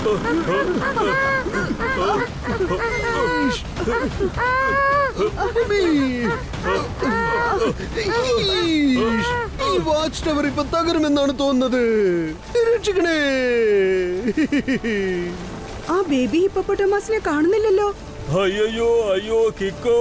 ഈ watch tower ഇപ്പൊ തകരുമെന്നാണ് തോന്നുന്നത്. രക്ഷിക്കണേ. ആ ബേബി ഹിപ്പോപ്പൊട്ടാമസിനെ കാണുന്നില്ലല്ലോ. അയ്യോ അയ്യോ കിക്കോ,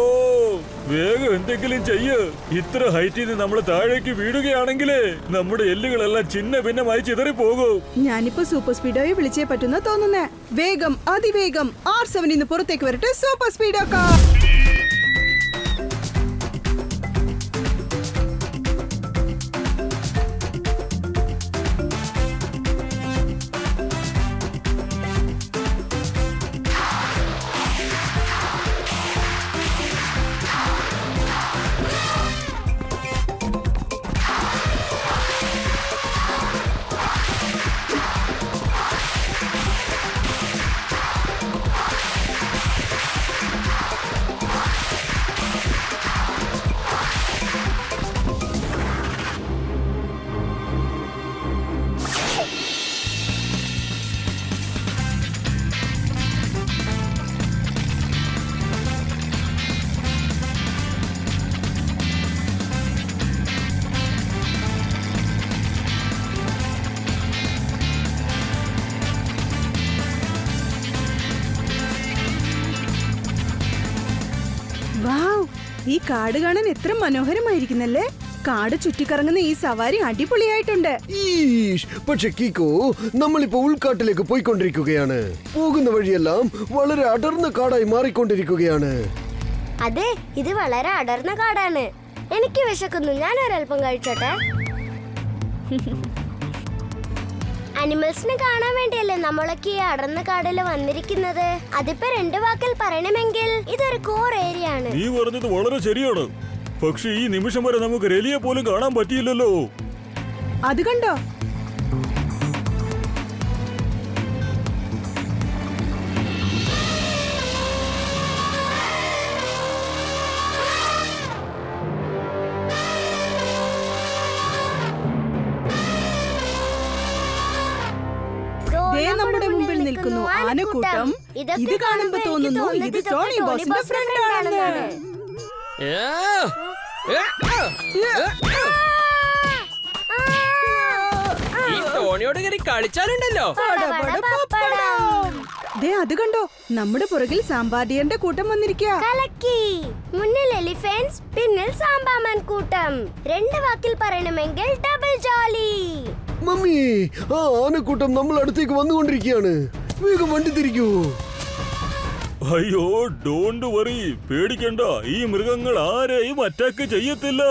വേഗം എന്തെങ്കിലും ചെയ്യ്. ഇത്ര ഹൈറ്റിൽ നിന്ന് നമ്മൾ താഴേക്ക് വീഴുകയാണെങ്കിലേ നമ്മുടെ എല്ലുകളെല്ലാം ചിന്ന ഭിന്നമായി ചിതറിപ്പോകും. ഞാനിപ്പോ സൂപ്പർ സ്പീഡോയെ വിളിച്ചേ പറ്റുന്ന തോന്നുന്നേ. വേഗം, അതിവേഗം R7 ഇന്ന് പുറത്തേക്ക് വരട്ടെ. Super സ്പീഡോ car. ഈ കാട് കാണാൻ എത്ര മനോഹരമായിരിക്കുന്നല്ലേ. കാട് ചുറ്റിക്കറങ്ങുന്ന ഈ സവാരി അടിപൊളിയായിട്ടുണ്ട്. പക്ഷെ കീക്കോ, നമ്മളിപ്പോ ഉൾക്കാട്ടിലേക്ക് പോയിക്കൊണ്ടിരിക്കുകയാണ്. പോകുന്ന വഴിയെല്ലാം വളരെ അടർന്ന കാടായി മാറിക്കൊണ്ടിരിക്കുകയാണ്. അതെ, ഇത് വളരെ അടർന്ന കാടാണ്. എനിക്ക് വിശക്കുന്നു, ഞാൻ ഒരൽപ്പം കഴിച്ചോട്ടെ. അനിമൽസിനെ കാണാൻ വേണ്ടിയല്ലേ നമ്മളൊക്കെ ഈ അടർന്ന കാടില് വന്നിരിക്കുന്നത്. അതിപ്പോ 2 വാക്കിൽ പറയണമെങ്കിൽ ഇതൊരു കോർ ഏരിയ ആണ്. നീ പറഞ്ഞത് വളരെ ശരിയാണ്. പക്ഷെ ഈ നിമിഷം വരെ നമുക്ക് റെലിയെ പോലും കാണാൻ പറ്റിയില്ലല്ലോ. അത് കണ്ടോ? നമ്മുടെ മുമ്പിൽ നിൽക്കുന്നു ആനക്കൂട്ടം. ഇത് കാണുമ്പോ തോന്നുന്നു ഇത് ടോണി ബോസിന്റെ ഫ്രണ്ട് ആണെന്ന്. ഈ ടോണിയോട് കയറി കളിച്ചാലുണ്ടല്ലോ. അത് കണ്ടോ, നമ്മുടെ പുറകിൽ സാമ്പാറിയന്റെ കൂട്ടം വന്നിരിക്കുക. മുന്നിൽ എലിഫന്റ്സ്, പിന്നിൽ സാമ്പാമാൻ കൂട്ടം. 2 വാക്കിൽ പറയണമെങ്കിൽ ഡബിൾ ജോളി. മമ്മി, ആ ആനക്കൂട്ടം നമ്മൾ അടുത്തേക്ക് വന്നുകൊണ്ടിരിക്കുകയാണ്. വേഗം വണ്ടി തിരിക്കൂ. അയ്യോ, ഡോണ്ട് വറി, പേടിക്കണ്ട. ഈ മൃഗങ്ങൾ ആരെയും അറ്റാക്ക് ചെയ്യത്തില്ല.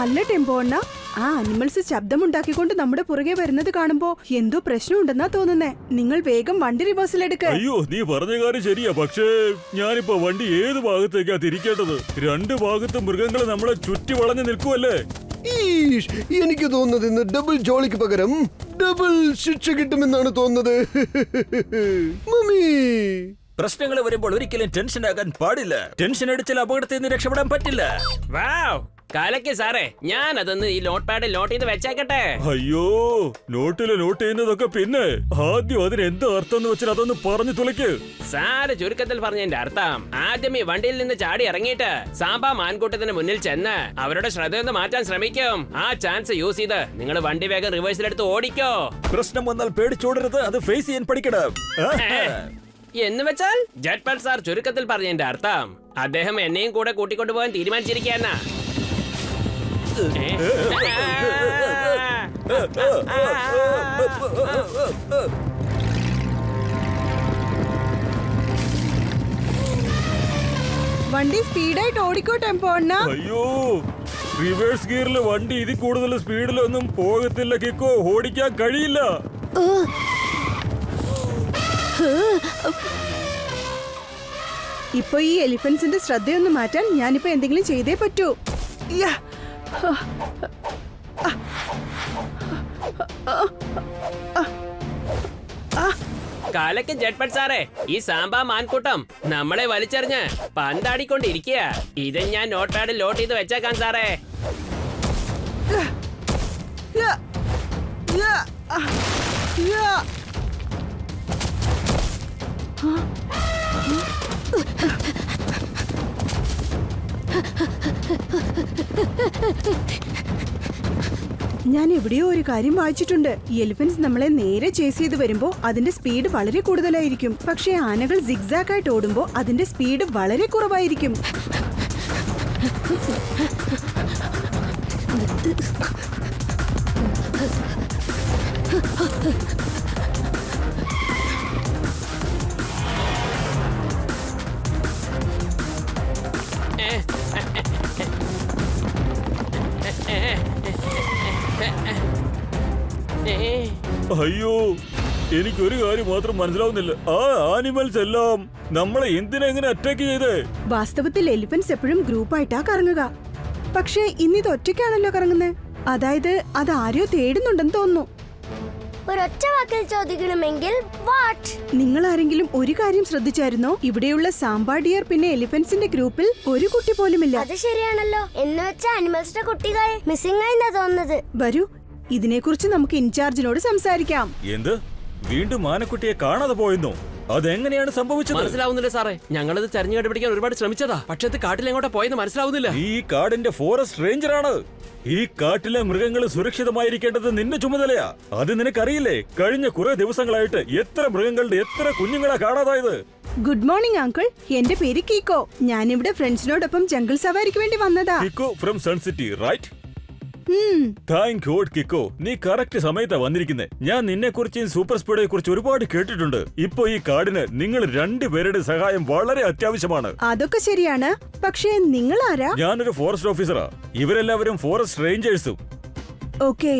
അല്ല ടെമ്പോ അണ്ണ, ആ അനിമൽസ് ശബ്ദമുണ്ടാക്കിക്കൊണ്ട് നമ്മുടെ പുറകെ വരുന്നത് കാണുമ്പോ എന്തോ പ്രശ്നമുണ്ടെന്നാ തോന്നുന്നേ. നിങ്ങൾ വേഗം വണ്ടി റിവേഴ്സിലെടുക്ക. അയ്യോ, നീ പറഞ്ഞ കാര്യം ശരിയാ. പക്ഷേ ഞാനിപ്പോ വണ്ടി ഏത് ഭാഗത്തേക്കാ തിരിക്കേണ്ടത്? 2 ഭാഗത്ത് മൃഗങ്ങൾ നമ്മളെ ചുറ്റി വളഞ്ഞു നിൽക്കുവല്ലേ. എനിക്ക് തോന്നുന്നത് ഇന്ന് ഡബിൾ ജോളിക്ക് പകരം ഡബിൾ ശിക്ഷ കിട്ടുമെന്നാണ് തോന്നുന്നത്. മമ്മി, പ്രശ്നങ്ങൾ വരുമ്പോൾ ഒരിക്കലും ടെൻഷൻ ആകാൻ പാടില്ല. ടെൻഷൻ അടിച്ചാൽ അപകടത്തിൽ നിന്ന് രക്ഷപ്പെടാൻ പറ്റില്ല. വാവ്, കാലയ്ക്ക് സാറേ, ഞാൻ അതൊന്ന് ഈ നോട്ട് പാഡിൽ നോട്ട് ചെയ്ത് വെച്ചേക്കട്ടെ. അയ്യോ, നോട്ടില് നോട്ട് ചെയ്യുന്നതൊക്കെ പിന്നെ. ആദ്യം അതിന് എന്താ അർത്ഥം എന്ന് വെച്ചാൽ അതൊന്ന് പറഞ്ഞു തുളയ്ക്ക്. സാറ് ചുരുക്കത്തിൽ പറഞ്ഞതിന്റെ അർത്ഥം, ആദ്യം ഈ വണ്ടിയിൽ നിന്ന് ചാടി ഇറങ്ങിയിട്ട് സാമ്പാ മാൻകൂട്ടത്തിന് മുന്നിൽ ചെന്ന് അവരുടെ ശ്രദ്ധയൊന്ന് മാറ്റാൻ ശ്രമിക്കും. ആ ചാൻസ് യൂസ് ചെയ്ത് നിങ്ങൾ വണ്ടി വേഗം റിവേഴ്സിലെടുത്ത് ഓടിക്കോ. പ്രശ്നം വന്നാൽ പേടിച്ചോടരുത്, അത് ഫേസ് ചെയ്യാൻ പഠിക്കണം. എന്ന് വെച്ചാൽ ജഡ്പൽ സാർ ചുരുക്കത്തിൽ പറഞ്ഞതിന്റെ അർത്ഥം അദ്ദേഹം എന്നെയും കൂടെ കൂട്ടിക്കൊണ്ടുപോകാൻ തീരുമാനിച്ചിരിക്കുകയെന്നാ. വണ്ടി സ്പീഡായിട്ട് ഓടിക്കോ ടെമ്പോ അണ്ണ. അയ്യോ, റിവേഴ്സ് ഗിയറിൽ വണ്ടി ഇതിൽ കൂടുതൽ സ്പീഡിലൊന്നും പോകത്തില്ല കിക്കോ. ഓടിക്കാൻ കഴിയില്ല. ഇപ്പൊ ഈ എലിഫന്റ്സിന്റെ ശ്രദ്ധയൊന്ന് മാറ്റാൻ ഞാനിപ്പോ എന്തെങ്കിലും ചെയ്തേ പറ്റൂ. കാലയ്ക്ക് ജഡ്പട്ട് സാറേ, ഈ സാമ്പാ മാൻകൂട്ടം നമ്മളെ വലിച്ചെറിഞ്ഞ് പന്താടിക്കൊണ്ടിരിക്കുക. ഇത് ഞാൻ നോട്ട് പാഡിൽ ലോട്ട് ചെയ്ത് വെച്ചേക്കാം സാറേ. ഞാൻ എവിടെയോ ഒരു കാര്യം വായിച്ചിട്ടുണ്ട്. എലിഫന്റ്സ് നമ്മളെ നേരെ ചേസ് ചെയ്ത് വരുമ്പോ അതിന്റെ സ്പീഡ് വളരെ കൂടുതലായിരിക്കും. പക്ഷേ ആനകൾ സിഗ്സാഗ് ആയിട്ട് ഓടുമ്പോ അതിന്റെ സ്പീഡ് വളരെ കുറവായിരിക്കും. അയ്യോ, എനിക്കൊരു കാര്യം മാത്രം മനസ്സിലാവുന്നില്ല. ആ ആനിമൽസ് എല്ലാം നമ്മളെ എന്തിനെങ്ങനെ അറ്റാക്ക് ചെയ്തേ? വാസ്തവത്തിൽ എലിഫന്റ്സ് എപ്പോഴും ഗ്രൂപ്പായിട്ടാ കറങ്ങുക. പക്ഷേ ഇന്നിത് ഒറ്റയ്ക്കാണല്ലോ കറങ്ങുന്നത്. അതായത് അത് ആരെയോ തേടുന്നുണ്ടെന്ന് തോന്നുന്നു. ഒരൊറ്റ വാക്കിൽ ചോദിക്കണമെങ്കിൽ വാട്ട്? നിങ്ങൾ ആരെങ്കിലും ഒരു കാര്യം ശ്രദ്ധിച്ചായിരുന്നോ? ഇവിടെയുള്ള സാമ്പാ ഡിയർ പിന്നെ എലിഫന്റ്സിന്റെ ഗ്രൂപ്പിൽ ഒരു കുട്ടി പോലുമില്ല. അത് ശരിയാണല്ലോ. എന്ന് വെച്ച ആനിമൽസിന്റെ കുട്ടികൾ മിസ്സിംഗ് ആയിന്നാ തോന്നുന്നത്. വരൂ, ഇതിനെക്കുറിച്ച് നമുക്ക് ഇൻചാർജിനോട് സംസാരിക്കാം. എന്ത്? വീണ്ടും ആനക്കുട്ടിയെ കാണാതെ പോയെന്നോ? അതെങ്ങനെയാണ് സംഭവിച്ചത്? മനസ്സിലാവുന്നില്ല സാറേ. ഞങ്ങളത് തെരഞ്ഞു കണ്ടുപിടിക്കാൻ ഒരുപാട് ശ്രമിച്ചതാ. പക്ഷെ അത് കാട്ടിലെങ്ങോട്ടാ പോയെന്ന് മനസ്സിലാവുന്നില്ല. ഈ കാടിന്റെ ഫോറസ്റ്റ് റേഞ്ചറാണ്. ഈ കാട്ടിലെ മൃഗങ്ങൾ സുരക്ഷിതമായിരിക്കേണ്ടത് നിന്റെ ചുമതലയാ. അത് നിനക്കറിയില്ലേ? കഴിഞ്ഞ കുറെ ദിവസങ്ങളായിട്ട് എത്ര മൃഗങ്ങളുടെ എത്ര കുഞ്ഞുങ്ങളാ കാണാതായത്? Good morning uncle. എന്റെ പേര് കീക്കോ. ഞാനിവിടെ ഫ്രണ്ട്സിനോടൊപ്പം ജംഗിൾ സവാരിക്ക് വേണ്ടി വന്നതാ. Kiko from Sun City, right? Thank god Kiko, നീ കറക്റ്റ് സമയത്താ വന്നിരിക്കുന്നേ. ഞാൻ നിന്നെ കുറിച്ചും സൂപ്പർ സ്പീഡെ കുറിച്ച് ഒരുപാട് കേട്ടിട്ടുണ്ട്. ഇപ്പൊ ഈ കാടിന് നിങ്ങൾ രണ്ടുപേരുടെ സഹായം വളരെ അത്യാവശ്യമാണ്. അതൊക്കെ ശരിയാണ്. പക്ഷേ നിങ്ങൾ ആരാ? ഞാനൊരു ഫോറസ്റ്റ് ഓഫീസറാ. ഇവരെല്ലാവരും ഫോറസ്റ്റ് റേഞ്ചേഴ്സും. ഓക്കേ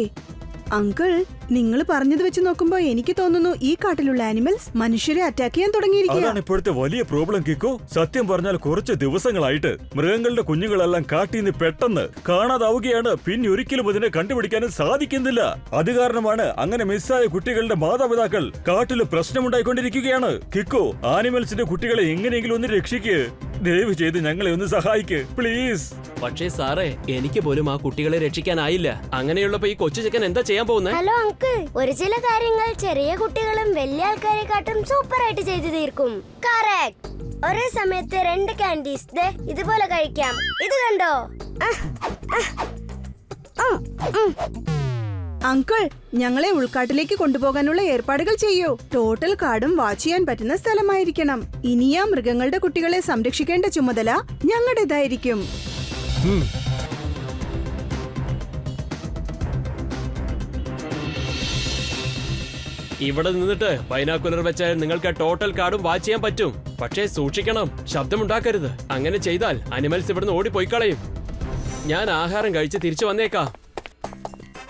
അങ്കിൾ, നിങ്ങൾ പറഞ്ഞത് വെച്ച് നോക്കുമ്പോ എനിക്ക് തോന്നുന്നു ഈ കാട്ടിലുള്ള ആനിമൽസ് മനുഷ്യരെ അറ്റാക്ക് ചെയ്യാൻ തുടങ്ങിയിരിക്കുക. അതാണ് ഇപ്പോഴത്തെ വലിയ പ്രോബ്ലം കിക്കോ. സത്യം പറഞ്ഞാൽ കുറച്ച് ദിവസങ്ങളായിട്ട് മൃഗങ്ങളുടെ കുഞ്ഞുങ്ങളെല്ലാം കാട്ടിൽ നിന്ന് പെട്ടെന്ന് കാണാതാവുകയാണ്. പിന്നെ ഒരിക്കലും അതിനെ കണ്ടുപിടിക്കാനും സാധിക്കുന്നില്ല. അത് കാരണമാണ് അങ്ങനെ മിസ്സായ കുട്ടികളുടെ മാതാപിതാക്കൾ കാട്ടിൽ പ്രശ്നമുണ്ടായിക്കൊണ്ടിരിക്കുകയാണ്. കിക്കോ, ആനിമൽസിന്റെ കുട്ടികളെ എങ്ങനെയെങ്കിലും ഒന്ന് രക്ഷിക്ക്. ദയവ് ചെയ്ത് ഞങ്ങളെ ഒന്ന് സഹായിക്ക് പ്ലീസ്. പക്ഷേ സാറേ, എനിക്ക് പോലും ആ കുട്ടികളെ രക്ഷിക്കാനായില്ല. അങ്ങനെയുള്ളപ്പോ ഈ കൊച്ചു ചെക്കൻ എന്താ ചെയ്യാൻ പോകുന്നത്? ഹലോ അങ്കിൾ, ഒരു ചില കാര്യങ്ങൾ ചെറിയ കുട്ടികളും വലിയ ആൾക്കാരെക്കാട്ടും സൂപ്പർ ആയിട്ട് ചെയ്തു തീർക്കും. കറക്റ്റ്. ഒരേ സമയത്ത് 2 കാൻഡീസ് ഇതുപോലെ കഴിക്കാം. ഇത് കണ്ടോ? അങ്കിൾ, ഞങ്ങളെ ഉൾക്കാട്ടിലേക്ക് കൊണ്ടുപോകാനുള്ള ഏർപ്പാടുകൾ ചെയ്യൂ. ടോട്ടൽ കാർഡും വാച്ച് ചെയ്യാൻ പറ്റുന്ന സ്ഥലമായിരിക്കണം. ഇനിയാ മൃഗങ്ങളുടെ കുട്ടികളെ സംരക്ഷിക്കേണ്ട ചുമതല ഞങ്ങളുടേതായിരിക്കും. ഇവിടെ നിന്നിട്ട് ബൈനാക്കുലർ വെച്ച് നിങ്ങൾക്ക് ടോട്ടൽ കാർഡും വാച്ച് ചെയ്യാൻ പറ്റും. പക്ഷേ സൂക്ഷിക്കണം, ശബ്ദമുണ്ടാക്കരുത്. അങ്ങനെ ചെയ്താൽ അനിമൽസ് ഇവിടുന്ന് ഓടിപ്പോയി കളയും. ഞാൻ ആഹാരം കഴിച്ച് തിരിച്ചു വന്നേക്കാം.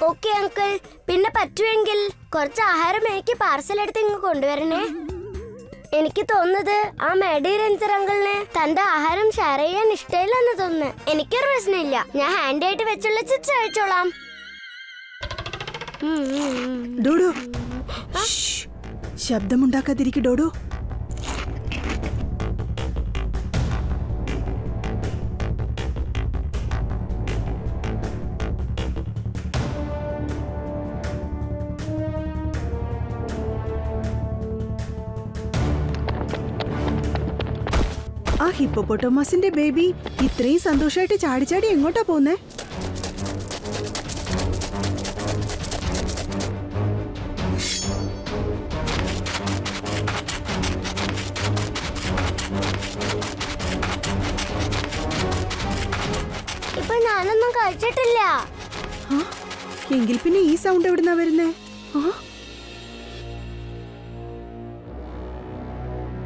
ഓക്കെ അങ്കിൾ, പിന്നെ പറ്റുമെങ്കിൽ കുറച്ച് ആഹാരം എനിക്ക് പാർസൽ എടുത്ത് ഇങ്ങ് കൊണ്ടുവരണേ. എനിക്ക് തോന്നുന്നത് ആ മേഡി രഞ്ജർ അങ്കിളിന് തന്റെ ആഹാരം ഷെയർ ചെയ്യാൻ ഇഷ്ടമില്ലെന്ന് തോന്നുന്നു. എനിക്കൊരു പ്രശ്നമില്ല, ഞാൻ ഹാൻഡ് ആയിട്ട് വെച്ചുള്ള ചിപ്സ് കഴിച്ചോളാം. ഡോഡോ, ശബ്ദമുണ്ടാക്കാതിരിക്കും ഡോഡോ. ആ ഹിപ്പോപ്പൊട്ടോമസിന്റെ ബേബി ഇത്രയും സന്തോഷമായിട്ട് ചാടി ചാടി എങ്ങോട്ടാ പോന്നേ? ഇപ്പൊ ഞാനൊന്നും കഴിച്ചിട്ടില്ല. എങ്കിൽ പിന്നെ ഈ സൗണ്ട് എവിടുന്നാ വരുന്നേ?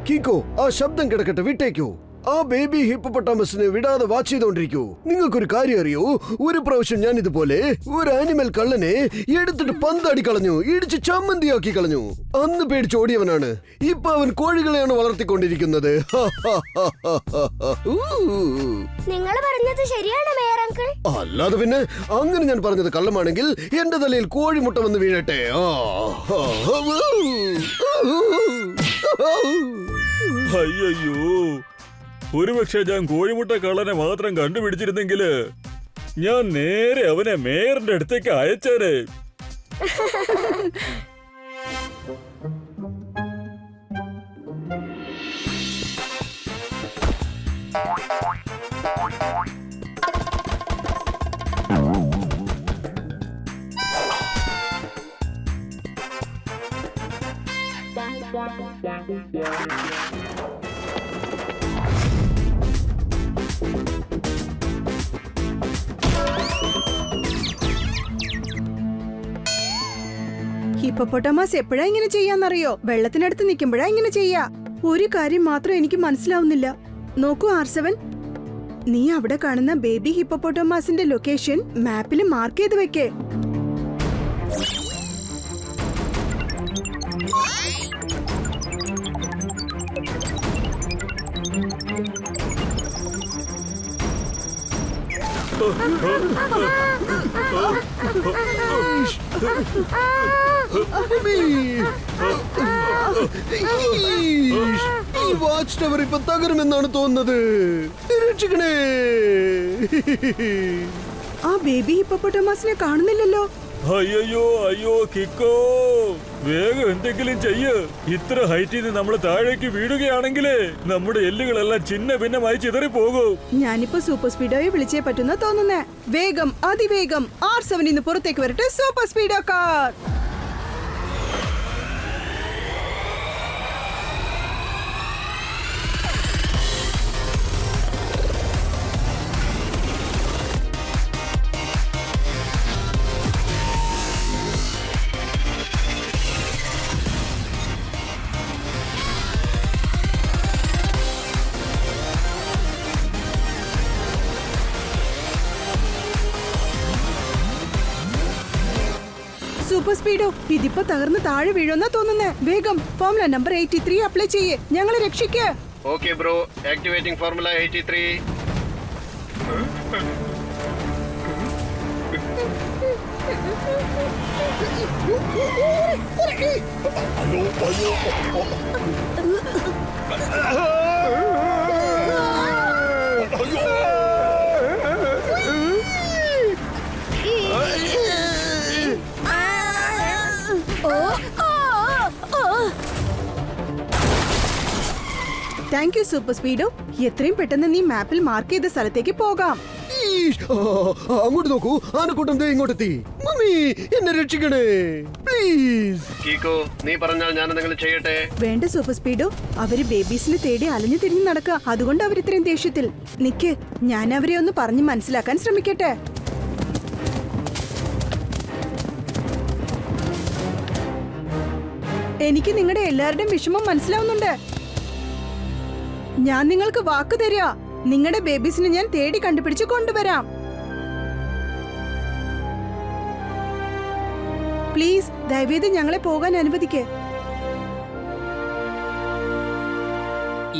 കിക്കോ, ആ ശബ്ദം കിടക്കട്ടെ, വിട്ടേക്കൂ. ആ ബേബി ഹിപ്പോപ്പൊട്ടാമസിനെ വിടാതെ വാച്ച് ചെയ്തോണ്ടിരിക്കൂ. നിങ്ങൾക്കൊരു കാര്യം അറിയോ? ഒരു പ്രാവശ്യം ഞാൻ ഇതുപോലെ ഒരു ആനിമൽ കള്ളനെ എടുത്തിട്ട് പന്താടി കളഞ്ഞു, ഇടിച്ച് ചമ്മന്തിയാക്കി കളഞ്ഞു. അന്ന് പേടിച്ച് ഓടിയവനാണ്. ഇപ്പൊ അവൻ കോഴികളെയാണ് വളർത്തിക്കൊണ്ടിരിക്കുന്നത്. നിങ്ങൾ പറഞ്ഞത് ശരിയാണ് മേയർ അങ്കിൾ. അല്ലാതെ പിന്നെ അങ്ങനെ ഞാൻ പറഞ്ഞത് കള്ളമാണെങ്കിൽ എന്റെ തലയിൽ കോഴിമുട്ട വന്ന് വീഴട്ടെ. അയ്യോ, ഒരുപക്ഷെ ഞാൻ കോഴിമുട്ട കള്ളനെ മാത്രം കണ്ടുപിടിച്ചിരുന്നെങ്കില് ഞാൻ നേരെ അവനെ മേയറിന്റെ അടുത്തേക്ക് അയച്ചേരെ. ഹിപ്പോപ്പൊട്ടാമസ് എപ്പോഴാ ഇങ്ങനെ ചെയ്യാന്നറിയോ? വെള്ളത്തിനടുത്ത് നിൽക്കുമ്പോഴാ ഇങ്ങനെ ചെയ്യാ. ഒരു കാര്യം മാത്രം എനിക്ക് മനസ്സിലാവുന്നില്ല. നോക്കൂ R7, നീ അവിടെ കാണുന്ന ബേബി ഹിപ്പോപ്പൊട്ടാമസിന്റെ ലൊക്കേഷൻ മാപ്പിൽ മാർക്ക് ചെയ്ത് വെക്കേ. ഈ വാച്ച് ടവർ ഇപ്പൊ തകരുമെന്നാണ് തോന്നുന്നത്. രക്ഷിക്കണേ. ആ ബേബി ഹിപ്പോപ്പൊട്ടാമസിനെ കാണുന്നില്ലല്ലോ. അയ്യോ അയ്യോ കിക്കോ, വേഗം എന്തെങ്കിലും ചെയ്യ്. ഇത്ര ഹൈറ്റിൽ നിന്ന് നമ്മൾ താഴേക്ക് വീഴുകയാണെങ്കിലേ നമ്മുടെ എല്ലുകളെല്ലാം ചിന്ന ഭിന്നമായി ചിതറി പോകും. ഞാനിപ്പോ സൂപ്പർ സ്പീഡോയെ വിളിച്ചേ പറ്റുന്ന തോന്നുന്നേ. വേഗം, അതിവേഗം R7 ഇന്ന് പുറത്തേക്ക് വരട്ടെ. Super സ്പീഡോ car. സൂപ്പർ സ്പീഡോ, ഇതിപ്പോ തകർന്ന് താഴെ വീഴുന്ന തോന്നുന്നേ. വേഗം ഫോർമുല നമ്പർ 83 അപ്ലൈ ചെയ്യേ. ഞങ്ങളെ രക്ഷിക്കേ. Okay bro, activating formula 83. Thank you Super Speedo. എത്രയും പെട്ടെന്ന് നീ മാപ്പിൽ മാർക്ക് ചെയ്ത സ്ഥലത്തേക്ക് പോകാം. അങ്ങോട്ട് നോക്കൂ, ആനക്കൂട്ടം ദേ ഇങ്ങോട്ടെത്തി. മമ്മി, എന്നെ രക്ഷിക്കണേ പ്ലീസ്. കീക്കോ, നീ പറഞ്ഞാൽ ഞാൻ എന്തെങ്കിലും ചെയ്യട്ടെ? വേണ്ട സൂപ്പർ സ്പീഡോ, അവര് ബേബീസിനെ തേടി അലഞ്ഞു തിരിഞ്ഞു നടക്കുക. അതുകൊണ്ട് അവരിത്രയും ദേഷ്യത്തിൽ. നിക്ക്, ഞാൻ അവരെ ഒന്ന് പറഞ്ഞ് മനസ്സിലാക്കാൻ ശ്രമിക്കട്ടെ. എനിക്ക് നിങ്ങളുടെ എല്ലാവരുടെയും വിഷമം മനസ്സിലാവുന്നുണ്ട്. ഞാൻ നിങ്ങൾക്ക് വാക്ക് തരിക, നിങ്ങളുടെ ബേബീസിനെ ഞാൻ തേടി കണ്ടുപിടിച്ച് കൊണ്ടുവരാം. പ്ലീസ് ദയവേത് ഞങ്ങളെ പോകാൻ അനുവദിക്കേ.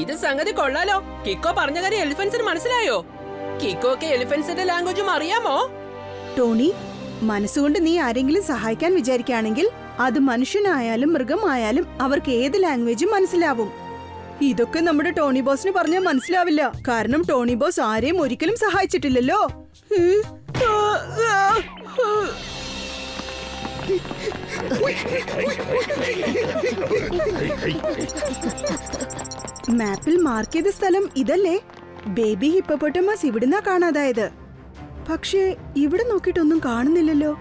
ഇത് സംഗതി കൊള്ളാലോ. കിക്കോ പറഞ്ഞ കാര്യം എലിഫന്റ്സിന് മനസ്സിലായോ? കിക്കോക്ക് എലിഫന്റ്സിന്റെ ലാംഗ്വേജും അറിയാമോ? ടോണി, മനസ്സുകൊണ്ട് നീ ആരെങ്കിലും സഹായിക്കാൻ വിചാരിക്കുകയാണെങ്കിൽ അത് മനുഷ്യനായാലും മൃഗമായാലും അവർക്ക് ഏത് ലാംഗ്വേജും മനസ്സിലാവും. ഇതൊക്കെ നമ്മുടെ ടോണി ബോസിന് പറഞ്ഞാൽ മനസ്സിലാവില്ല. കാരണം ടോണി ബോസ് ആരെയും ഒരിക്കലും സഹായിച്ചിട്ടില്ലല്ലോ. മാപ്പിൽ മാർക്ക് ചെയ്ത സ്ഥലം ഇതല്ലേ? ബേബി ഹിപ്പോപ്പൊട്ടാമസ് ഇവിടുന്നാ കാണാതായത്. പക്ഷേ ഇവിടെ നോക്കിയിട്ടൊന്നും കാണുന്നില്ലല്ലോ.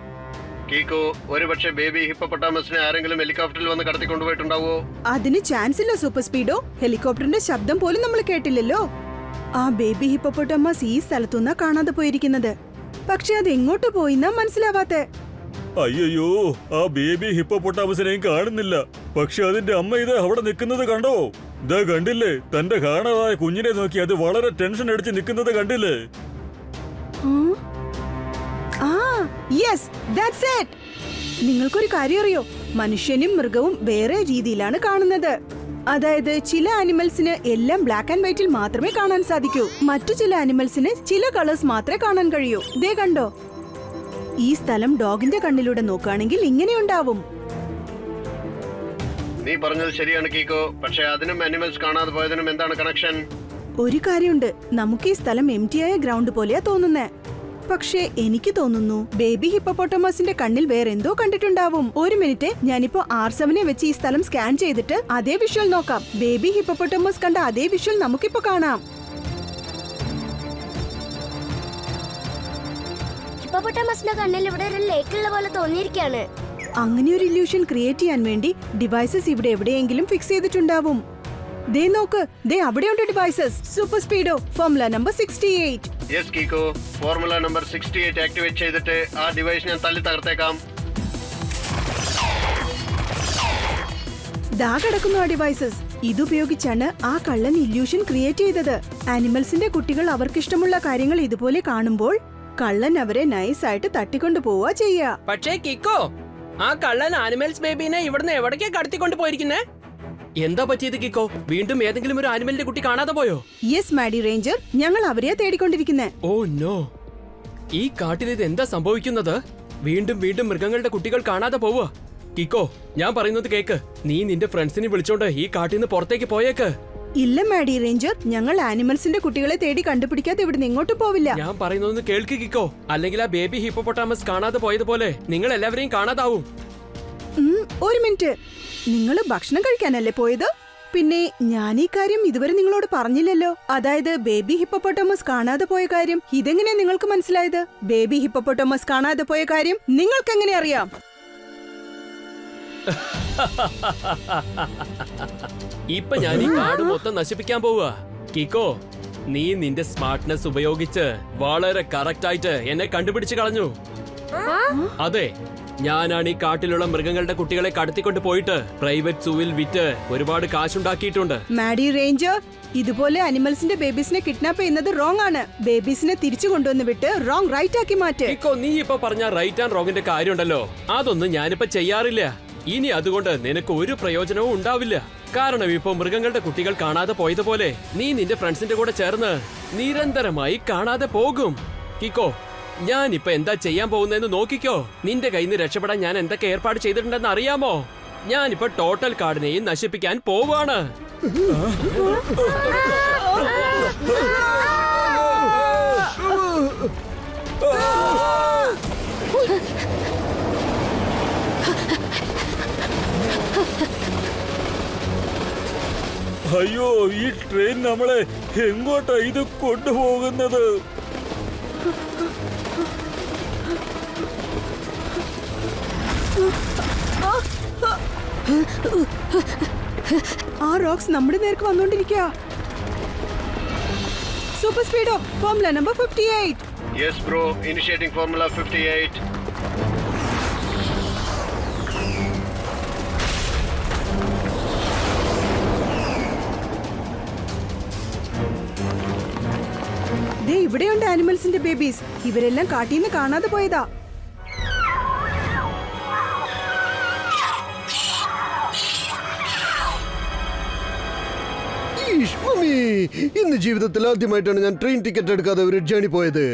കീക്കോ, ഒരുപക്ഷെ ബേബി ഹിപ്പോപ്പൊട്ടാമസിനെ ആരെങ്കിലും ഹെലികോപ്റ്ററിൽ വന്ന് കടത്തി കൊണ്ടുപോയിട്ടുണ്ടാവോ? അതിന് ചാൻസ് ഇല്ല സൂപ്പർ സ്പീഡോ. ഹെലികോപ്റ്ററിന്റെ ശബ്ദം പോലും നമ്മൾ കേട്ടില്ലല്ലോ. ആ ബേബി ഹിപ്പോപ്പൊട്ടാമസ് ഈ സ്ഥലത്തുനിന്നാ കാണാതെ പോയിരിക്കുന്നത്. പക്ഷെ അത് എങ്ങോട്ട് പോയിന്നാ മനസ്സിലാവാത്തെ. അയ്യോ, ആ ബേബി ഹിപ്പോപ്പൊട്ടാമസിനെയും കാണുന്നില്ല. പക്ഷെ അതിന്റെ അമ്മ ഇത് അവിടെ നിൽക്കുന്നത് കണ്ടോ? ഇതാ കണ്ടില്ലേ, തന്റെ കാണാതായ കുഞ്ഞിനെ നോക്കി അത് വളരെ ടെൻഷൻ അടിച്ച് നിൽക്കുന്നത് കണ്ടില്ലേ? നിങ്ങൾക്കൊരു കാര്യം അറിയോ? മനുഷ്യനും മൃഗവും വേറെ രീതിയിലാണ് കാണുന്നത്. അതായത് ചില ആനിമൽസിന് എല്ലാം ബ്ലാക്ക് ആൻഡ് വൈറ്റിൽ മാത്രമേ കാണാൻ സാധിക്കൂ. മറ്റു ചില ആനിമൽസിന് ചില കളേഴ്സ് മാത്രമേ കാണാൻ കഴിയൂ. ദേ കണ്ടോ, ഈ സ്ഥലം ഡോഗിന്റെ കണ്ണിലൂടെ നോക്കുകയാണെങ്കിൽ ഇങ്ങനെയുണ്ടാവും. നീ പറഞ്ഞത് ശരിയാണ് കീക്കോ. പക്ഷെ അതിനും അനിമൽസ് കാണാതെ പോയതിനും എന്താണ് കണക്ഷൻ? ഒരു കാര്യമുണ്ട്, നമുക്ക് ഈ സ്ഥലം എംറ്റിയായ ഗ്രൗണ്ട് പോലെയാ തോന്നുന്നേ. പക്ഷേ എനിക്ക് തോന്നുന്നു ബേബി ഹിപ്പോപ്പൊട്ടാമസിന്റെ കണ്ണിൽ വേറെ എന്തോ കണ്ടിട്ടുണ്ടാവും. ഒരു മിനിറ്റ്, ഞാനിപ്പോ R7 വെച്ച് ഈ സ്ഥലം സ്കാൻ ചെയ്തിട്ട് അതേ വിഷ്വൽ നോക്കാം. ബേബി ഹിപ്പോപ്പൊട്ടാമസ് കണ്ട അതേ വിഷ്വൽ നമുക്കിപ്പോ കാണാം. ഹിപ്പോപ്പൊട്ടാമസിന്റെ കണ്ണിൽ ഇവിടെ ഒരു ലേക്ക് ഉള്ള പോലെ തോന്നിയിരിക്കാണ്. അങ്ങനെ ഒരു ഇല്യൂഷൻ ക്രിയേറ്റ് ചെയ്യാൻ വേണ്ടി ഡിവൈസസ് ഇവിടെ എവിടെയെങ്കിലും ഫിക്സ് ചെയ്തിട്ടുണ്ടാവും. ദേ നോക്ക്, ദേ അവിടെയുണ്ട് devices. Super Speedo formula number 68. Yes Kiko, formula number 68 activate ചെയ്തിട്ട് ആ ഡിവൈസ് ഞാൻ തല്ലി തകർത്തേക്കാം. ദാ കിടക്കുന്നു ആ ഡിവൈസസ്. ഇതുപയോഗിച്ചാണ് ആ കള്ളൻ ഇല്യൂഷൻ ക്രിയേറ്റ് ചെയ്തത്. ആനിമൽസിന്റെ കുട്ടികൾ അവർക്കിഷ്ടമുള്ള കാര്യങ്ങൾ ഇതുപോലെ കാണുമ്പോൾ കള്ളൻ അവരെ നൈസായിട്ട് തട്ടിക്കൊണ്ടു പോവുക ചെയ്യാ. പക്ഷേ കിക്കോ, ആ കള്ളൻ ആനിമൽസ് ബേബീനെ ഇവിടുന്ന് എവിടേക്കാ കടത്തിക്കൊണ്ട് പോയിരിക്കുന്നേ? എന്താ പറ്റിയത് കിക്കോ? വീണ്ടും ഏതെങ്കിലും ഒരു ആനിമലിന്റെ കുട്ടി കാണാതെ പോയോ? യെസ് മാഡി റേഞ്ചർ, ഞങ്ങൾ അവരെയാ തേടിക്കൊണ്ടിരിക്കുന്നേ. ഓ നോ, ഈ കാട്ടിൽ ഇത് എന്താ സംഭവിക്കുന്നത്? വീണ്ടും വീണ്ടും മൃഗങ്ങളുടെ കുട്ടികൾ കാണാതെ പോവുക. കിക്കോ, ഞാൻ പറയുന്നത് കേക്ക്. നീ നിന്റെ ഫ്രണ്ട്സിനെ വിളിച്ചോണ്ട് ഈ കാട്ടിൽ നിന്ന് പുറത്തേക്ക് പോയേക്ക്. ഇല്ല മാഡി റേഞ്ചർ, ഞങ്ങൾ ആനിമൽസിന്റെ കുട്ടികളെ തേടി കണ്ടുപിടിക്കാതെ ഇവിടുന്ന് എങ്ങോട്ടും പോവില്ല. ഞാൻ പറയുന്നതൊന്ന് കേൾക്ക് കിക്കോ, അല്ലെങ്കിൽ ആ ബേബി ഹിപ്പോപ്പൊട്ടാമസ് കാണാതെ പോയതുപോലെ നിങ്ങൾ എല്ലാവരെയും കാണാതാവും. ഒരു മിനിറ്റ്, നിങ്ങൾ ഭക്ഷണം കഴിക്കാനല്ലേ പോയത്? പിന്നെ ഞാൻ ഈ കാര്യം ഇതുവരെ നിങ്ങളോട് പറഞ്ഞില്ലല്ലോ. അതായത് ബേബി ഹിപ്പോപ്പൊട്ടാമസ് കാണാതെ പോയ കാര്യം ഇതെങ്ങനെയാ നിങ്ങൾക്ക് മനസ്സിലായത്? ബേബി ഹിപ്പോപ്പൊട്ടാമസ് കാണാതെ പോയ കാര്യം നിങ്ങൾക്ക് എങ്ങനെ അറിയാം? ഇപ്പൊ ഞാൻ ഈ കാട് മൊത്തം നശിപ്പിക്കാൻ പോവുക. കിക്കോ, നീ നിന്റെ സ്മാർട്ട്നെസ് ഉപയോഗിച്ച് വളരെ കറക്റ്റ് ആയിട്ട് എന്നെ കണ്ടുപിടിച്ചു കളഞ്ഞു. അതെ, ഞാനാണ് ഈ കാട്ടിലുള്ള മൃഗങ്ങളുടെ കുട്ടികളെ കടത്തിക്കൊണ്ട് പോയിട്ട് പ്രൈവറ്റ് സൂവിൽ വിറ്റ് ഒരുപാട് കാശുണ്ടാക്കിയിട്ടുണ്ട്. മാഡി റേഞ്ചർ, ഇതുപോലെ അനിമൽസിന്റെ ബേബീസിനെ കിഡ്നാപ്പ് ചെയ്യുന്നത് റോങ് ആണ്. ബേബീസിനെ തിരിച്ചു കൊണ്ടുവന്ന് വിട്ട് റോങ് റൈറ്റ് ആക്കി മാറ്റ്. കിക്കോ, നീ ഇപ്പൊ പറഞ്ഞ റൈറ്റ് ആൻഡ് റോങ്ങിന്റെ കാര്യമുണ്ടല്ലോ, അതൊന്നും ഞാനിപ്പോ ചെയ്യാറില്ല. ഇനി അതുകൊണ്ട് നിനക്ക് ഒരു പ്രയോജനവും ഉണ്ടാവില്ല. കാരണം ഇപ്പൊ മൃഗങ്ങളുടെ കുട്ടികൾ കാണാതെ പോയതുപോലെ നീ നിന്റെ ഫ്രണ്ട്സിന്റെ കൂടെ ചേർന്ന് നിരന്തരമായി കാണാതെ പോകും. കിക്കോ, ഞാനിപ്പൊ എന്താ ചെയ്യാൻ പോകുന്നതെന്ന് നോക്കിക്കോ. നിന്റെ കയ്യിൽ നിന്ന് രക്ഷപ്പെടാൻ ഞാൻ എന്തൊക്കെ ഏർപ്പാട് ചെയ്തിട്ടുണ്ടെന്ന് അറിയാമോ? ഞാനിപ്പോ ടോട്ടൽ കാർഡിനെയും നശിപ്പിക്കാൻ പോവാണ്. അയ്യോ, ഈ ട്രെയിൻ നമ്മളെ എങ്ങോട്ടാ ഇത് കൊണ്ടുപോകുന്നത്? ആ റോക്സ് നമ്മുടെ നേർക്ക് വന്നോണ്ടിരിക്കുക. Super Speedo formula number 58. Yes bro, initiating formula 58. ദേ ഇവിടെയുണ്ട് ആനിമൽസിന്റെ ബേബീസ്. ഇവരെല്ലാം കാട്ടിന്ന് കാണാതെ പോയതാ. മമ്മി, ഇന്ന് ജീവിതത്തിൽ ആദ്യമായിട്ടാണ് ഞാൻ ട്രെയിൻ ടിക്കറ്റ് എടുക്കാതെ ഒരു ജേണി പോയത്.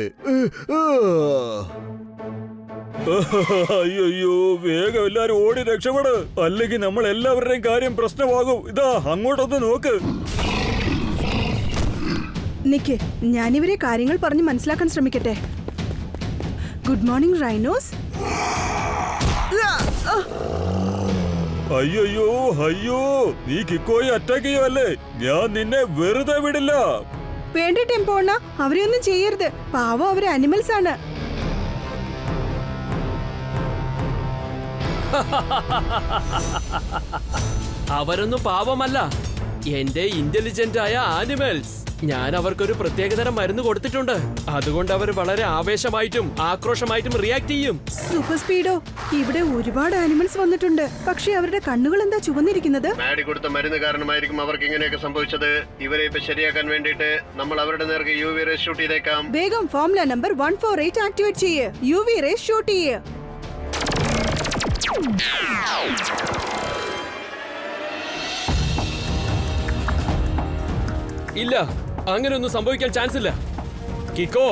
അയ്യോ, വേഗം എല്ലാരും ഓടി രക്ഷപ്പെട്, അല്ലെങ്കിൽ നമ്മൾ എല്ലാവരുടെയും കാര്യം പ്രശ്നമാകും. ഇതാ അങ്ങോട്ടൊന്ന് നോക്ക്. നിക്ക്, ഞാനിവരെ കാര്യങ്ങൾ പറഞ്ഞ് മനസ്സിലാക്കാൻ ശ്രമിക്കട്ടെ. Good morning rhinos. അയ്യോ അയ്യോ, നീ കിക്കോയെ അറ്റാക്ക് ചെയ്യുവല്ലേ? ഞാൻ നിന്നെ വെറുതെ വിടില്ല. വേണ്ട ടെമ്പോണ്ണ, അവരെയൊന്നും ചെയ്യരുത്. പാവം, അവര് അനിമൽസ് ആണ്. അവരൊന്നും പാവമല്ല, എന്റെ ഇന്റലിജന്റ് ആയ ആനിമൽസ്. ഞാൻ അവർക്കൊരു പ്രത്യേകതരം മരുന്ന് കൊടുത്തിട്ടുണ്ട്. അതുകൊണ്ട് അവർ വളരെ ആവേശമായിട്ടും ആക്രോശമായിട്ടും റിയാക്ട് ചെയ്യും. സൂപ്പർ സ്പീഡോ, ഇവിടെ ഒരുപാട് ആനിമൽസ് വന്നിട്ടുണ്ട്. പക്ഷെ അവരുടെ കണ്ണുകൾ എന്താ ചുവന്നിരിക്കുന്നത്? മാഡി കൊടുത്ത മരുന്ന് കാരണമായിരിക്കും അവർക്ക് ഇങ്ങനെയൊക്കെ സംഭവിച്ചത്. ഇവരെ ഇപ്പൊ ശരിയാക്കാൻ വേണ്ടിയിട്ട് നമ്മൾ അവരുടെ നേർക്ക് UV റേസ് ഷൂട്ട് ചെയ്തേക്കാം. വേഗം ഫോർമുല നമ്പർ 148 ആക്ടിവേറ്റ് ചെയ്യ്. UV റേസ് ഷൂട്ട് ചെയ്യ്. ഇല്ല, അങ്ങനെയൊന്നും സംഭവിക്കാൻ ചാൻസ് ഇല്ല. കിക്കോ,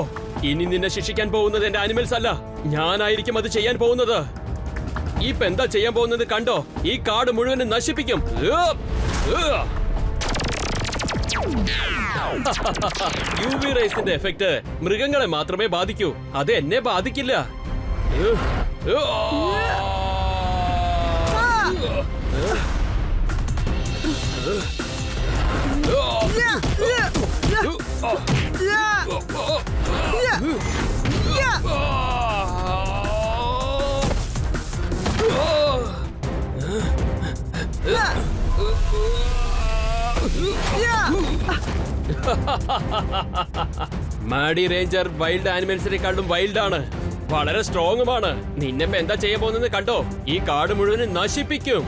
ഇനി നിന്നെ ശിക്ഷിക്കാൻ പോകുന്നത് എന്റെ ആനിമൽസ് അല്ല, ഞാനായിരിക്കും അത് ചെയ്യാൻ പോകുന്നത്. ഇപ്പൊ എന്താ ചെയ്യാൻ പോകുന്നത് കണ്ടോ? ഈ കാട് മുഴുവനും നശിപ്പിക്കും. UV റേസിന്റെ എഫക്ട് മൃഗങ്ങളെ മാത്രമേ ബാധിക്കൂ, അത് എന്നെ ബാധിക്കില്ല. മാഡി റേഞ്ചർ വൈൽഡ് ആനിമൽസിനെക്കാളും വൈൽഡാണ്, വളരെ സ്ട്രോങ്ങുമാണ്. നിന്നെപ്പോ എന്താ ചെയ്യാൻ പോകുന്നത് കണ്ടോ? ഈ കാട് മുഴുവനും നശിപ്പിക്കും.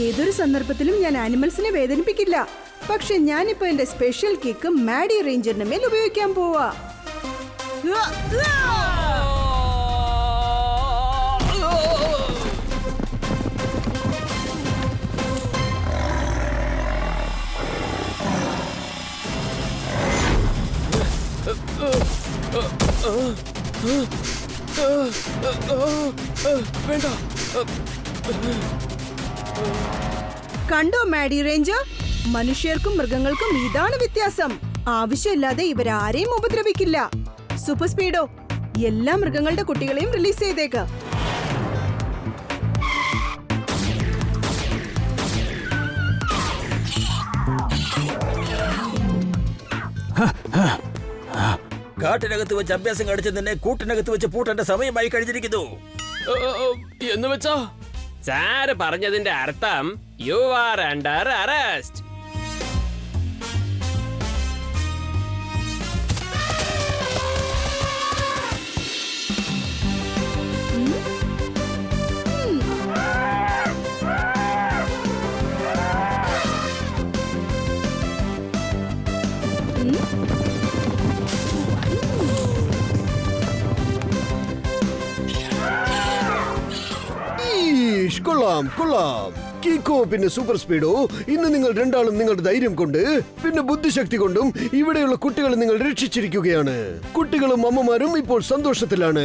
ഏതൊരു സന്ദർഭത്തിലും ഞാൻ ആനിമൽസിനെ വേദനിപ്പിക്കില്ല. പക്ഷെ ഞാനിപ്പോ എന്റെ സ്പെഷ്യൽ കിക്ക് മാഡി റേഞ്ചറിന് മേൽ ഉപയോഗിക്കാൻ പോവാ. വേണ്ട. കണ്ടോ മാഡി റേഞ്ചർ, മനുഷ്യർക്കും മൃഗങ്ങൾക്കും ഇതാണ് വ്യത്യാസം. ആവശ്യമില്ലാതെ ഇവരാരെയും ഉപദ്രവിക്കില്ല. സൂപ്പർ സ്പീഡോ, എല്ലാ മൃഗങ്ങളുടെ കുട്ടികളെയും റിലീസ് ചെയ്തേക്ക്. കാട്ടിനകത്ത് വെച്ച് അഭ്യാസം കാണിച്ച് നിന്നെ കൂട്ടിനകത്ത് വെച്ച് പൂട്ടേണ്ട സമയമായി കഴിഞ്ഞിരിക്കുന്നു. എന്ന് വെച്ചോ? സാറ് പറഞ്ഞതിന്റെ അർത്ഥം യു ആർ അണ്ടർ അറസ്റ്റ്. കൊള്ളാം കൊള്ളാം. കിക്കോ പിന്നെ സൂപ്പർ സ്പീഡോ, ഇന്ന് നിങ്ങൾ രണ്ടാളും നിങ്ങളുടെ ധൈര്യം കൊണ്ട് പിന്നെ ബുദ്ധിശക്തി കൊണ്ടും ഇവിടെയുള്ള കുട്ടികളെ നിങ്ങൾ രക്ഷിച്ചിരിക്കുകയാണ്. കുട്ടികളും അമ്മമാരും ഇപ്പോൾ സന്തോഷത്തിലാണ്.